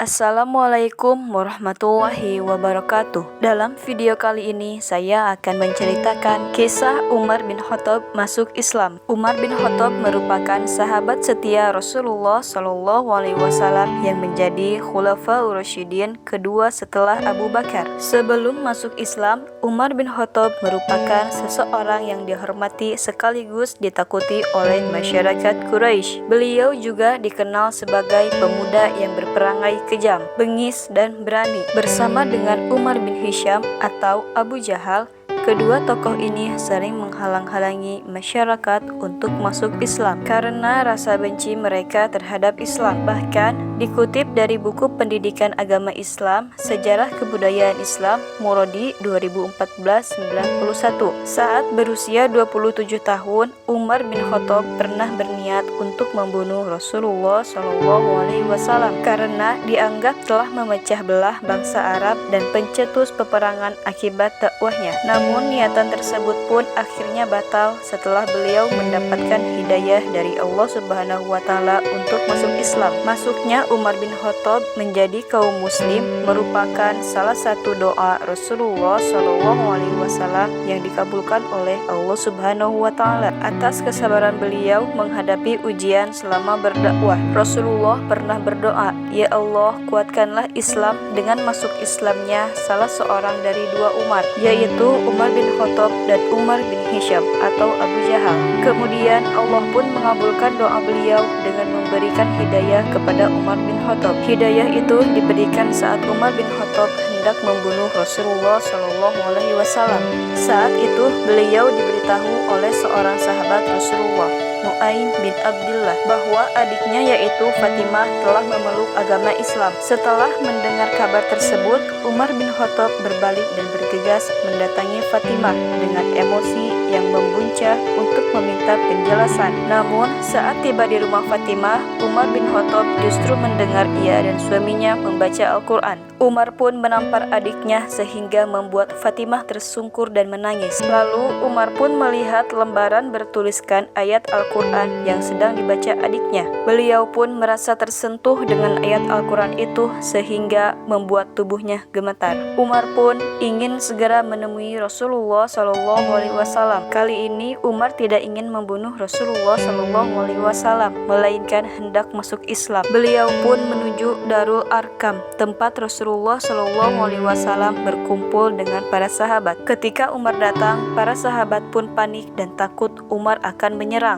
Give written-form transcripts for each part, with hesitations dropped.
Assalamualaikum warahmatullahi wabarakatuh. Dalam video kali ini saya akan menceritakan kisah Umar bin Khattab masuk Islam. Umar bin Khattab merupakan sahabat setia Rasulullah SAW yang menjadi Khulafaur Rasyidin kedua setelah Abu Bakar. Sebelum masuk Islam, Umar bin Khattab merupakan seseorang yang dihormati sekaligus ditakuti oleh masyarakat Quraisy. Beliau juga dikenal sebagai pemuda yang berperangai kejam, bengis, dan berani. Bersama dengan Umar bin Hisham atau Abu Jahal, kedua tokoh ini sering menghalang-halangi masyarakat untuk masuk Islam karena rasa benci mereka terhadap Islam. Bahkan dikutip dari buku Pendidikan Agama Islam, Sejarah Kebudayaan Islam, Muradi 2014-91. Saat berusia 27 tahun, Umar bin Khattab pernah berniat untuk membunuh Rasulullah SAW karena dianggap telah memecah belah bangsa Arab dan pencetus peperangan akibat dakwahnya. Namun niatan tersebut pun akhirnya batal setelah beliau mendapatkan hidayah dari Allah Subhanahu wa Ta'ala untuk masuk Islam. Masuknya Umar bin Khattab menjadi kaum muslim merupakan salah satu doa Rasulullah SAW yang dikabulkan oleh Allah Subhanahu wa Ta'ala atas kesabaran beliau menghadapi ujian selama berdakwah. Rasulullah pernah berdoa, "Ya Allah, kuatkanlah Islam dengan masuk Islamnya salah seorang dari dua Umar, yaitu Umar bin Khattab dan Umar bin Hisham atau Abu Jahal." Kemudian Allah pun mengabulkan doa beliau dengan memberikan hidayah kepada Umar bin Khattab. Hidayah itu diberikan saat Umar bin Khattab hendak membunuh Rasulullah SAW. Saat itu beliau diberitahu oleh seorang sahabat Rasulullah, Nu'aim bin Abdullah, bahwa adiknya yaitu Fatimah telah memeluk agama Islam. Setelah mendengar kabar tersebut, Umar bin Khattab berbalik dan bergegas mendatangi Fatimah dengan emosi yang membuncah untuk meminta penjelasan. Namun saat tiba di rumah Fatimah, Umar bin Khattab justru mendengar ia dan suaminya membaca Al-Quran. Umar pun menampar adiknya sehingga membuat Fatimah tersungkur dan menangis. Lalu Umar pun melihat lembaran bertuliskan ayat Al-Quran yang sedang dibaca adiknya. Beliau pun merasa tersentuh dengan ayat Al-Quran itu sehingga membuat tubuhnya gemetar. Umar pun ingin segera menemui Rasulullah SAW. Kali ini Umar tidak ingin membunuh Rasulullah SAW, melainkan hendak masuk Islam. Beliau pun menuju Darul Arkam, tempat Rasulullah SAW berkumpul dengan para sahabat. Ketika Umar datang, para sahabat pun panik dan takut Umar akan menyerang.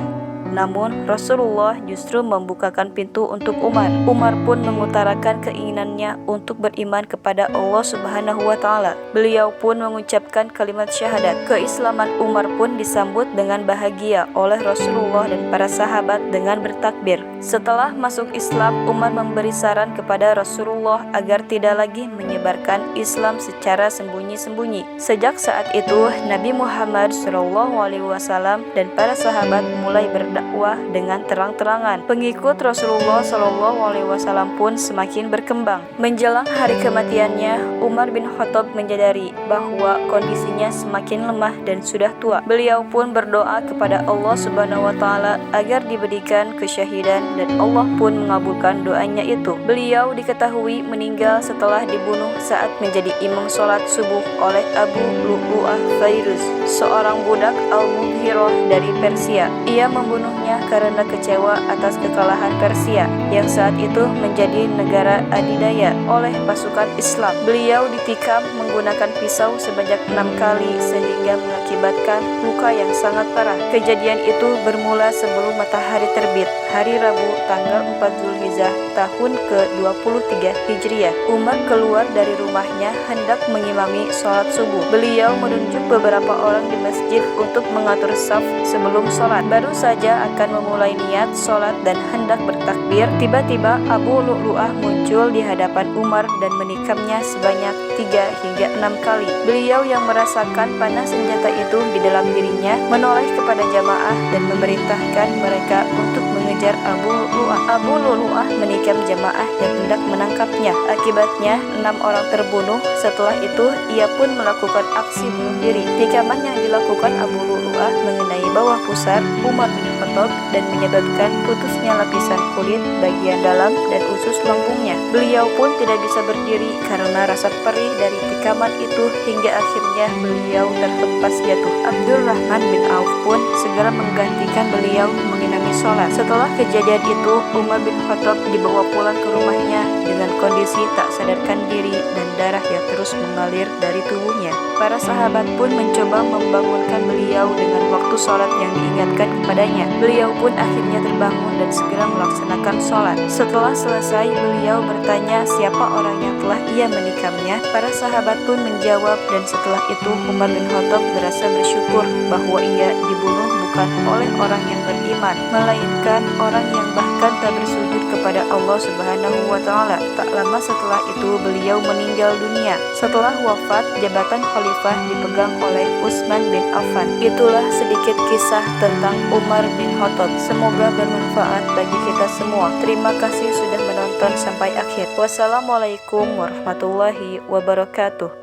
Namun Rasulullah justru membukakan pintu untuk Umar. Umar pun mengutarakan keinginannya untuk beriman kepada Allah Subhanahu wa Ta'ala. Beliau pun mengucapkan kalimat syahadat. Keislaman Umar pun disambut dengan bahagia oleh Rasulullah dan para sahabat dengan bertakbir. Setelah masuk Islam, Umar memberi saran kepada Rasulullah agar tidak lagi menyebarkan Islam secara sembunyi-sembunyi. Sejak saat itu, Nabi Muhammad SAW dan para sahabat mulai berdakwah dengan terang-terangan. Pengikut Rasulullah SAW pun semakin berkembang. Menjelang hari kematiannya, Umar bin Khattab menyadari bahwa kondisinya semakin lemah dan sudah tua. Beliau pun berdoa kepada Allah Subhanahu wa Ta'ala agar diberikan kesyahidan dan Allah pun mengabulkan doanya itu. Beliau diketahui meninggal setelah dibunuh saat menjadi imam sholat subuh oleh Abu Lu'lu'ah Fairuz, seorang budak Al-Mughirah dari Persia. Ia membunuhnya karena kecewa atas kekalahan Persia yang saat itu menjadi negara adidaya oleh pasukan Islam. Beliau ditikam menggunakan pisau sebanyak 6 kali sehingga mengakibatkan luka yang sangat parah. Kejadian itu bermula sebelum matahari terbit, hari Rabu tanggal 4 Zulhijjah tahun ke-23 Hijriah. Umar keluar dari rumahnya hendak mengimami sholat subuh. Beliau menunjuk beberapa orang di masjid untuk mengatur saf sebelum sholat. Baru saja akan memulai niat sholat dan hendak bertakbir, tiba-tiba Abu Lu'lu'ah muncul di hadapan Umar dan menikamnya sebanyak 3 hingga 6 kali. Beliau yang merasakan panas senjata itu di dalam dirinya menoleh kepada jamaah dan memerintahkan mereka untuk mengejar mengejar Abu Lu'lu'ah. Abu Lu'lu'ah menikam jamaah yang hendak menangkapnya. Akibatnya 6 orang terbunuh. Setelah itu ia pun melakukan aksi bunuh diri. Tikaman yang dilakukan Abu Lu'lu'ah mengenai bawah pusar Umar bin Khattab dan menyebabkan putusnya lapisan kulit bagian dalam dan usus lambungnya. Beliau pun tidak bisa berdiri karena rasa perih dari tikaman itu hingga akhirnya beliau terhempas jatuh. Abdurrahman bin Auf pun segera menggantikan beliau mengimami sholat. Setelah kejadian itu, Umar bin Khattab dibawa pulang ke rumahnya dengan kondisi tak sadarkan diri dan darah yang terus mengalir dari tubuhnya. Para sahabat pun mencoba membangunkan beliau dengan waktu sholat yang diingatkan kepadanya. Beliau pun akhirnya terbangun dan segera melaksanakan sholat. Setelah selesai, beliau bertanya siapa orang yang telah ia menikamnya. Para sahabat pun menjawab, dan setelah itu Umar bin Khattab berasa bersyukur bahwa ia dibunuh bukan oleh orang yang beriman, melainkan orang yang bahkan tak bersujud kepada Allah Subhanahu wa Ta'ala. Tak lama setelah itu beliau meninggal dunia. Setelah wafat, jabatan khalifah dipegang oleh Utsman bin Affan. Itulah sedikit kisah tentang Umar bin Khattab. Semoga bermanfaat bagi kita semua. Terima kasih sudah menonton sampai akhir. Wassalamualaikum warahmatullahi wabarakatuh.